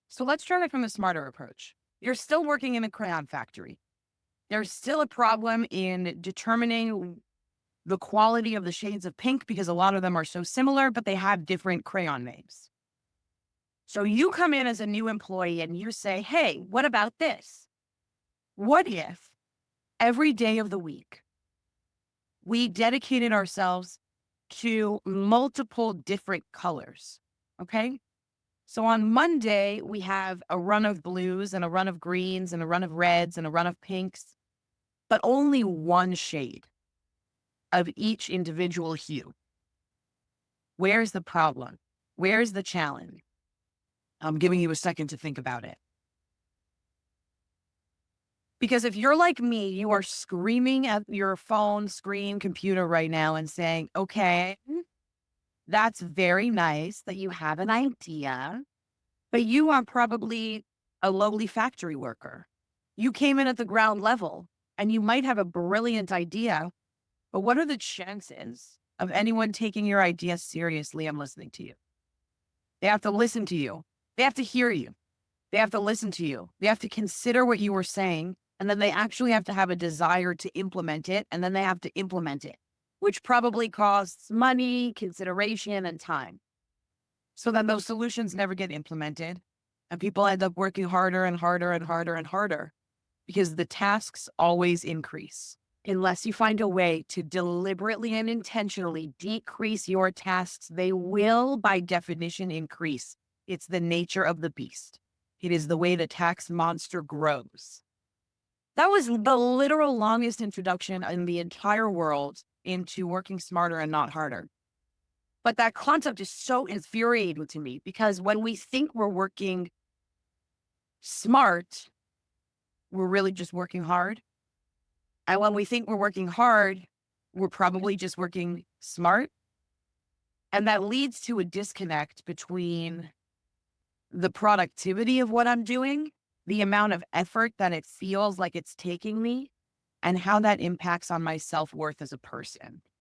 So let's try it from a smarter approach. You're still working in a crayon factory. There's still a problem in determining the quality of the shades of pink because a lot of them are so similar, but they have different crayon names. So you come in as a new employee and you say, hey, what about this? What if every day of the week we dedicated ourselves to multiple different colors? Okay. So on Monday, we have a run of blues and a run of greens and a run of reds and a run of pinks, but only one shade of each individual hue. Where's the problem? Where's the challenge? I'm giving you a second to think about it. Because if you're like me, you are screaming at your phone, screen, computer right now and saying, okay, that's very nice that you have an idea, but you are probably a lowly factory worker. You came in at the ground level and you might have a brilliant idea, but what are the chances of anyone taking your idea seriously and listening to you? They have to listen to you. They have to hear you. They have to listen to you. They have to consider what you were saying. And then they actually have to have a desire to implement it. And then they have to implement it, which probably costs money, consideration, and time. So then those solutions never get implemented. And people end up working harder and harder and harder and harder because the tasks always increase. Unless you find a way to deliberately and intentionally decrease your tasks, they will, by definition, increase. It's the nature of the beast. It is the way the tax monster grows. That was the literal longest introduction in the entire world into working smarter and not harder. But that concept is so infuriating to me because when we think we're working smart, we're really just working hard. And when we think we're working hard, we're probably just working smart. And that leads to a disconnect between the productivity of what I'm doing, the amount of effort that it feels like it's taking me, and how that impacts on my self worth as a person.